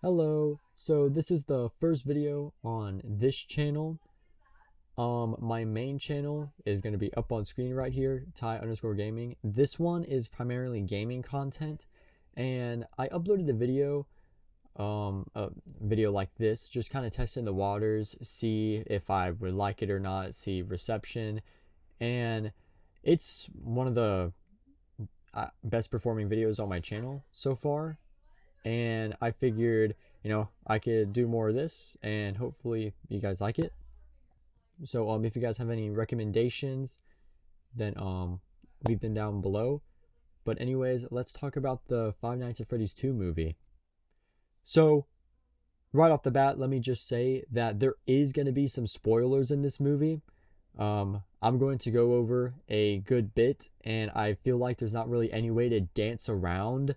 Hello, so this is the first video on this channel. My main channel is going to be up on screen right here, Ty_gaming. This one is primarily gaming content, and I uploaded a video like this, just kind of testing the waters, see if I would like it or not, see reception, and it's one of the best performing videos on my channel so far. And I figured, I could do more of this and hopefully you guys like it. So if you guys have any recommendations, then leave them down below. But anyways, let's talk about the Five Nights at Freddy's 2 movie. So right off the bat, let me just say that there is going to be some spoilers in this movie. I'm going to go over a good bit, and I feel like there's not really any way to dance around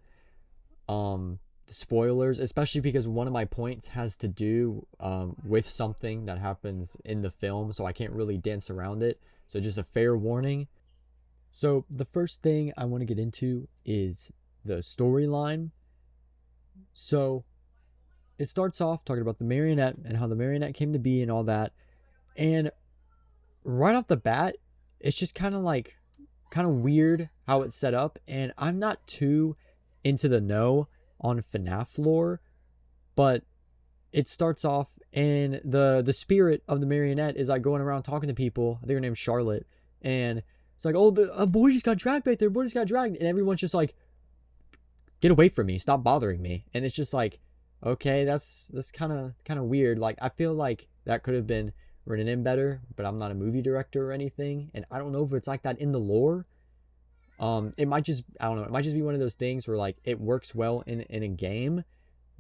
spoilers, especially because one of my points has to do with something that happens in the film, so I can't really dance around it. So just a fair warning. So the first thing I want to get into is the storyline. So it starts off talking about the marionette and how the marionette came to be and all that, and right off the bat it's just kind of weird how it's set up, and I'm not too into the know on FNAF lore, but it starts off and the spirit of the marionette is like going around talking to people. I think her name's Charlotte, and it's like, oh, a boy just got dragged back there, boy just got dragged, and everyone's just like, get away from me, stop bothering me. And it's just like, okay, that's kind of weird. Like, I feel like that could have been written in better, but I'm not a movie director or anything, and I don't know if it's like that in the lore. It might just, I don't know, it might just be one of those things where like it works well in a game,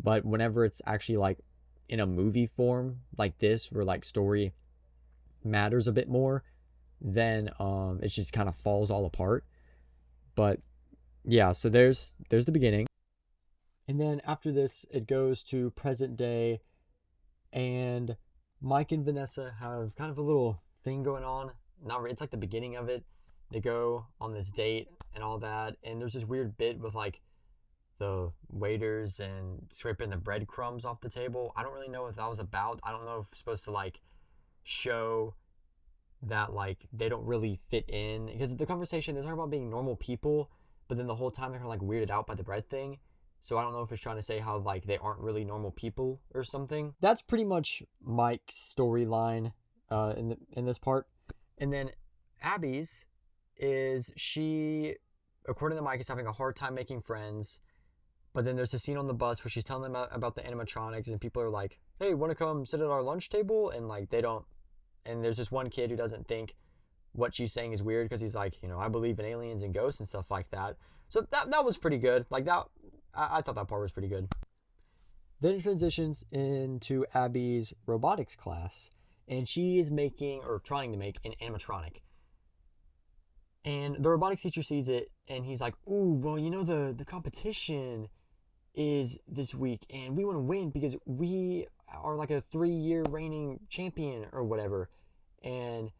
but whenever it's actually like in a movie form like this, where like story matters a bit more, then it just kind of falls all apart. But yeah, so there's the beginning, and then after this it goes to present day, and Mike and Vanessa have kind of a little thing going on. Not really, it's like the beginning of it. They go on this date and all that, and there's this weird bit with like the waiters and scraping the breadcrumbs off the table. I don't really know what that was about. I don't know if it's supposed to like show that like they don't really fit in, because the conversation, they're talking about being normal people, but then the whole time they're kind of like weirded out by the bread thing. So I don't know if it's trying to say how like they aren't really normal people or something. That's pretty much Mike's storyline in this part. And then Abby's is, she, according to Mike, is having a hard time making friends. But then there's a scene on the bus where she's telling them about the animatronics, and people are like, hey, want to come sit at our lunch table? And like they don't, and there's this one kid who doesn't think what she's saying is weird, because he's like, I believe in aliens and ghosts and stuff like that. So that was pretty good. Like that, I thought that part was pretty good. Then it transitions into Abby's robotics class, and she is making, or trying to make, an animatronic. And the robotics teacher sees it, and he's like, ooh, well, the competition is this week, and we want to win because we are like a 3-year reigning champion or whatever. And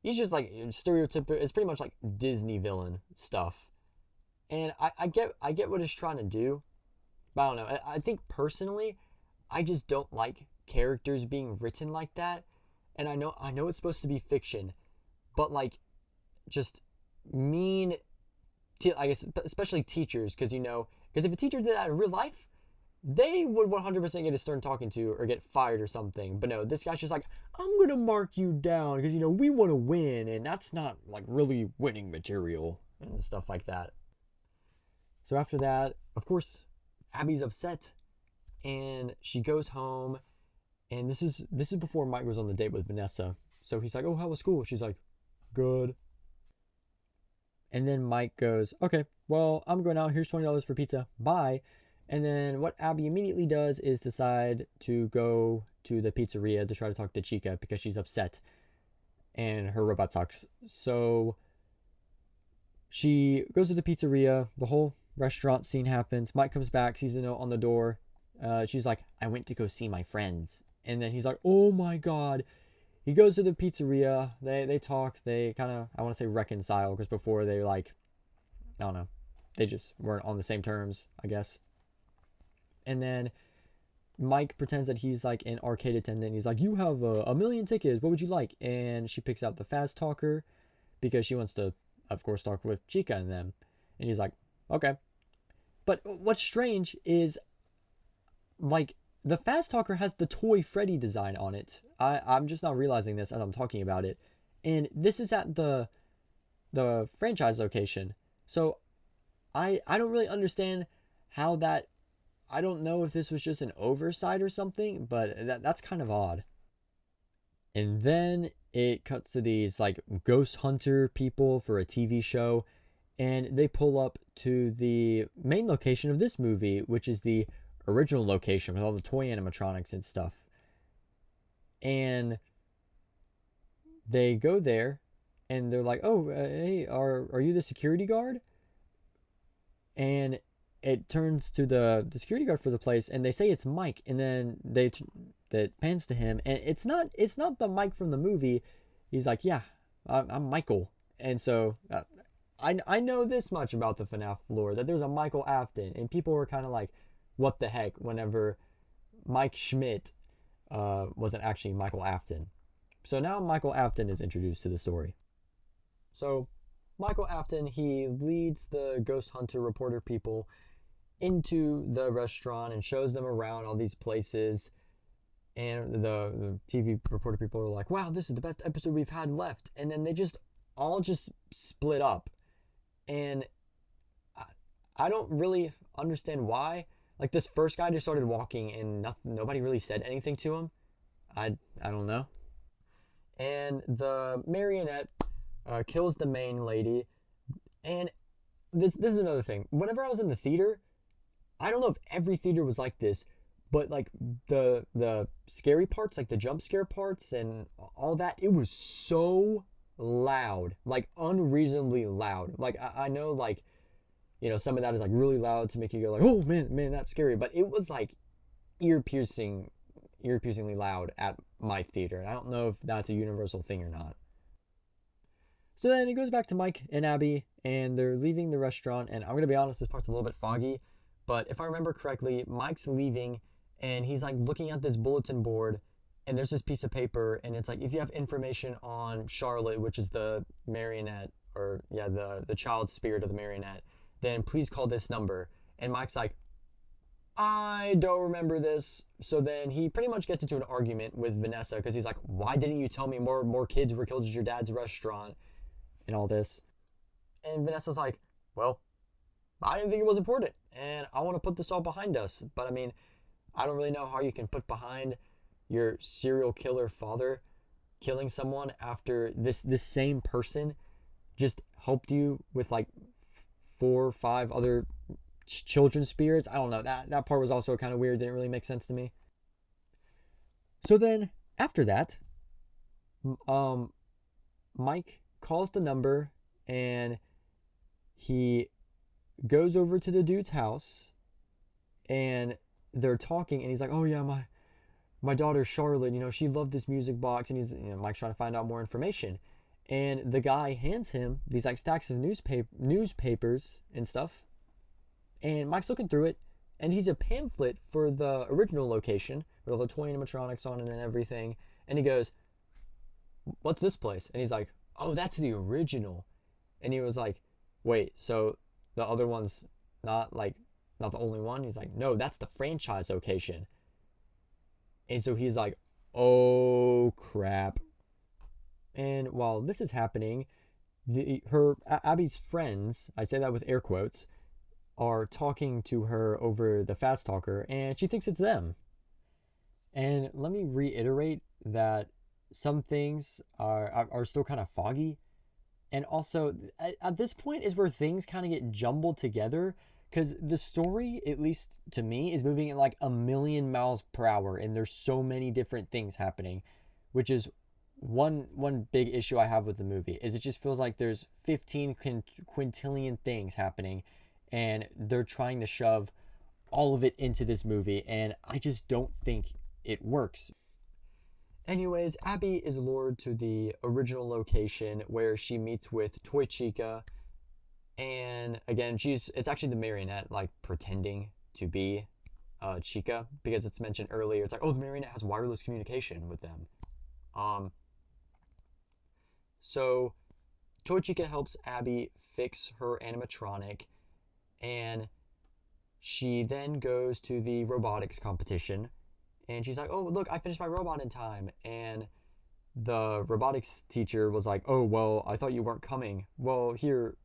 he's just like stereotypical. It's pretty much like Disney villain stuff. And I get what he's trying to do, but I don't know. I think personally, I just don't like characters being written like that. And I know it's supposed to be fiction, but like, just mean, I guess, especially teachers, because if a teacher did that in real life, they would 100% get a stern talking to or get fired or something. But no, this guy's just like, I'm gonna mark you down because we want to win, and that's not like really winning material and stuff like that. So after that, of course, Abby's upset, and she goes home, and this is before Mike was on the date with Vanessa. So he's like, oh, how was school? She's like, good. And then Mike goes, okay, well, I'm going out. Here's $20 for pizza. Bye. And then what Abby immediately does is decide to go to the pizzeria to try to talk to Chica because she's upset and her robot sucks. So she goes to the pizzeria. The whole restaurant scene happens. Mike comes back, sees a note on the door. She's like, I went to go see my friends. And then he's like, oh my God. He goes to the pizzeria. They talk. They kind of, I want to say, reconcile, because before they like, I don't know, they just weren't on the same terms, I guess. And then Mike pretends that he's like an arcade attendant. He's like, "You have a million tickets. What would you like?" And she picks out the fast talker because she wants to, of course, talk with Chica and them. And he's like, "Okay." But what's strange is, like, the fast talker has the toy Freddy design on it. I'm just not realizing this as I'm talking about it. And this is at the franchise location. So I don't really understand how that. I don't know if this was just an oversight or something, but that's kind of odd. And then it cuts to these like ghost hunter people for a TV show, and they pull up to the main location of this movie, which is the original location with all the toy animatronics and stuff. And they go there, and they're like, "Oh, hey, are you the security guard?" And it turns to the security guard for the place, and they say it's Mike, and then that pans to him, and it's not the Mike from the movie. He's like, "Yeah, I'm Michael." And so I know this much about the FNAF lore, that there's a Michael Afton, and people were kind of like, what the heck, whenever Mike Schmidt wasn't actually Michael Afton. So now Michael Afton is introduced to the story. So Michael Afton, he leads the ghost hunter reporter people into the restaurant and shows them around all these places. And the TV reporter people are like, "Wow, this is the best episode we've had left." And then they just all just split up. And I don't really understand why. Like, this first guy just started walking and nobody really said anything to him. I don't know. And the marionette kills the main lady. And this is another thing. Whenever I was in the theater, I don't know if every theater was like this, but like the scary parts, like the jump scare parts and all that, it was so loud, like unreasonably loud. Like I know, like, you know, some of that is like really loud to make you go like, "Oh man, that's scary." But it was like ear-piercingly loud at my theater. I don't know if that's a universal thing or not. So then it goes back to Mike and Abby, and they're leaving the restaurant. And I'm going to be honest, this part's a little bit foggy, but if I remember correctly, Mike's leaving, and he's like looking at this bulletin board, and there's this piece of paper, and it's like, if you have information on Charlotte, which is the marionette, or yeah, the child spirit of the marionette, then please call this number. And Mike's like, "I don't remember this." So then he pretty much gets into an argument with Vanessa, because he's like, "Why didn't you tell me more kids were killed at your dad's restaurant?" And all this. And Vanessa's like, "Well, I didn't think it was important, and I want to put this all behind us. But I mean, I don't really know how you can put behind your serial killer father killing someone after this same person just helped you with like 4 or 5 other children's spirits." I don't know. That part was also kind of weird. Didn't really make sense to me. So then after that, Mike calls the number, and he goes over to the dude's house, and they're talking, and he's like, "Oh yeah, my daughter Charlotte, you know, she loved this music box." And he's, you know, Mike's trying to find out more information, and the guy hands him these like stacks of newspapers and stuff, and Mike's looking through it, and he's a pamphlet for the original location with all the toy animatronics on it and everything. And he goes, "What's this place?" And he's like, "Oh, that's the original." And he was like, "Wait, so the other one's not the only one?" He's like, "No, that's the franchise location." And so he's like, "Oh crap." And while this is happening, Abby's friends, I say that with air quotes, are talking to her over the fast talker, and she thinks it's them. And let me reiterate that some things are still kind of foggy. And also, at this point is where things kind of get jumbled together, because the story, at least to me, is moving at like 1,000,000 miles per hour, and there's so many different things happening, which is one big issue I have with the movie. Is it just feels like there's 15 quintillion things happening, and they're trying to shove all of it into this movie, and I just don't think it works. Anyways, Abby is lured to the original location where she meets with Toy Chica, and again, it's actually the marionette like pretending to be Chica, because it's mentioned earlier. It's like, oh, the marionette has wireless communication with them. So Toy Chica helps Abby fix her animatronic, and she then goes to the robotics competition, and she's like, oh, look, I finished my robot in time. And the robotics teacher was like, oh, well, I thought you weren't coming. Well, here,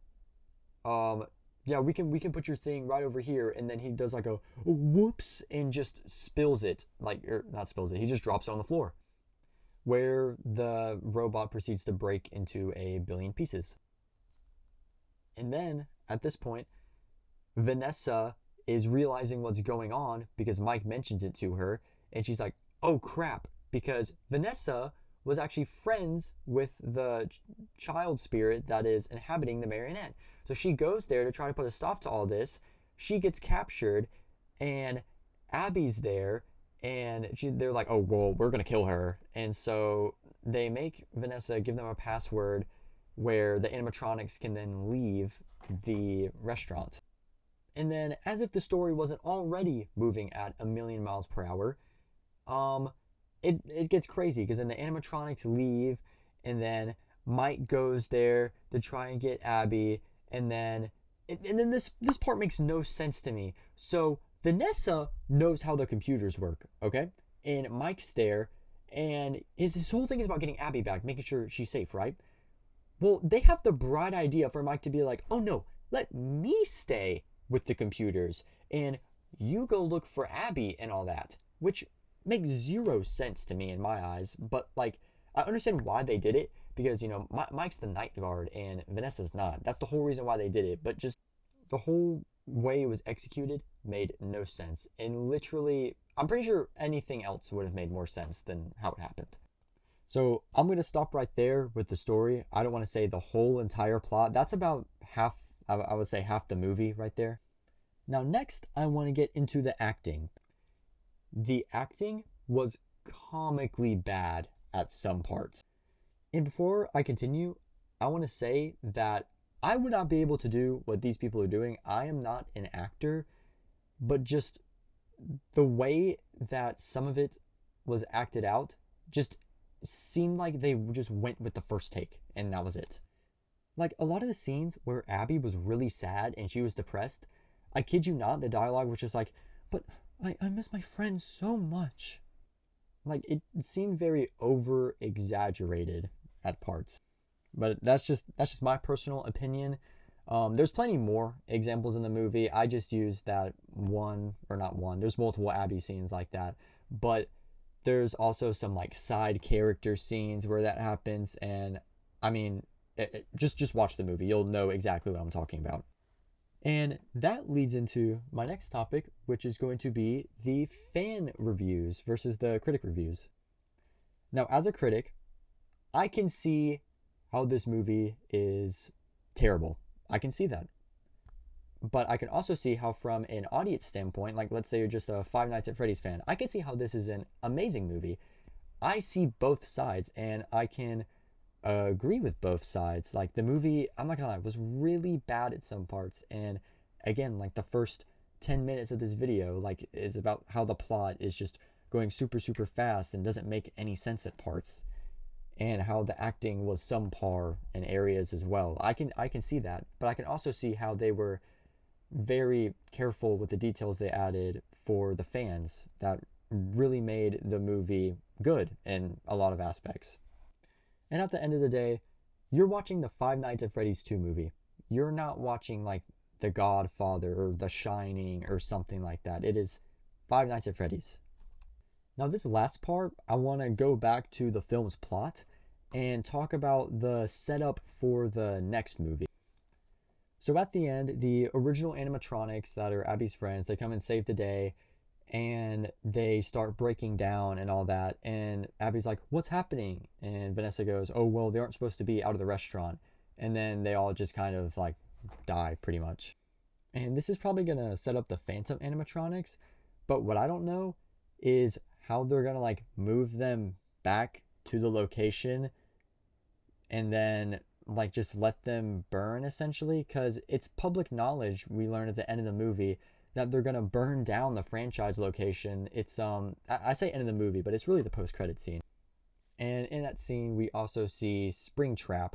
yeah, we can put your thing right over here. And then he does like a whoops and just spills it, like, or not spills it, he just drops it on the floor, where the robot proceeds to break into a billion pieces. And then at this point, Vanessa is realizing what's going on because Mike mentions it to her, and she's like, oh crap, because Vanessa was actually friends with the child spirit that is inhabiting the marionette. So she goes there to try to put a stop to all this. She gets captured, and Abby's there, and they're like, oh, well, we're going to kill her. And so they make Vanessa give them a password where the animatronics can then leave the restaurant. And then, as if the story wasn't already moving at a million miles per hour, it gets crazy, because then the animatronics leave, and then Mike goes there to try and get Abby, and then this part makes no sense to me. So Vanessa knows how the computers work, okay? And Mike's there, and his whole thing is about getting Abby back, making sure she's safe, right? Well, they have the bright idea for Mike to be like, oh no, let me stay with the computers, and you go look for Abby and all that, which makes zero sense to me in my eyes. But like, I understand why they did it, because, you know, Mike's the night guard and Vanessa's not. That's the whole reason why they did it. But just the whole way it was executed made no sense. And literally, I'm pretty sure anything else would have made more sense than how it happened. So I'm going to stop right there with the story. I don't want to say the whole entire plot. That's about half, I would say half the movie right there. Now next, I want to get into the acting. The acting was comically bad at some parts. And before I continue, I want to say that I would not be able to do what these people are doing. I am not an actor, but just the way that some of it was acted out just seemed like they just went with the first take and that was it. Like, a lot of the scenes where Abby was really sad and she was depressed, I kid you not, the dialogue was just like, but I miss my friend so much. Like, it seemed very over exaggerated at parts. But that's just my personal opinion. There's plenty more examples in the movie. I just used that one, or not one. There's multiple Abby scenes like that. But there's also some like side character scenes where that happens. And I mean, just watch the movie. You'll know exactly what I'm talking about. And that leads into my next topic, which is going to be the fan reviews versus the critic reviews. Now, as a critic, I can see how this movie is terrible. I can see that. But I can also see how, from an audience standpoint, like let's say you're just a Five Nights at Freddy's fan, I can see how this is an amazing movie. I see both sides, and I can agree with both sides. Like, the movie, I'm not gonna lie, was really bad at some parts. And again, like the first 10 minutes of this video, like, is about how the plot is just going super, super fast and doesn't make any sense at parts. And how the acting was subpar in areas as well. I can see that, but I can also see how they were very careful with the details they added for the fans that really made the movie good in a lot of aspects. And at the end of the day, you're watching the Five Nights at Freddy's 2 movie. You're not watching like The Godfather or The Shining or something like that. It is Five Nights at Freddy's. Now, this last part, I want to go back to the film's plot and talk about the setup for the next movie. So at the end, the original animatronics that are Abby's friends, they come and save the day, and they start breaking down and all that. And Abby's like, what's happening? And Vanessa goes, oh, well, they aren't supposed to be out of the restaurant. And then they all just kind of like die pretty much. And this is probably going to set up the Phantom animatronics. But what I don't know is how they're going to like move them back to the location and then like just let them burn essentially, because it's public knowledge, we learn at the end of the movie, that they're gonna burn down the franchise location. It's I say end of the movie, but it's really the post-credit scene. And in that scene, we also see Springtrap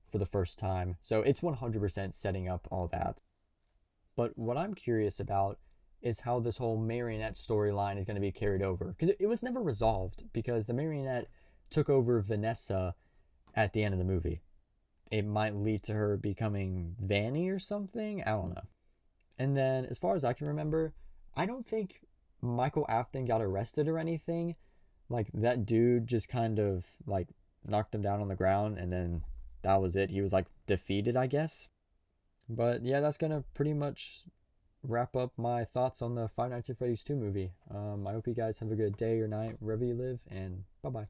for the first time. So it's 100% setting up all that. But what I'm curious about is how this whole marionette storyline is going to be carried over. Because it was never resolved, because the marionette took over Vanessa at the end of the movie. It might lead to her becoming Vanny or something. I don't know. And then, as far as I can remember, I don't think Michael Afton got arrested or anything. Like, that dude just kind of, like, knocked him down on the ground, and then that was it. He was, like, defeated, I guess. But, yeah, that's going to pretty much wrap up my thoughts on the Five Nights at Freddy's 2 movie. I hope you guys have a good day or night wherever you live, and bye-bye.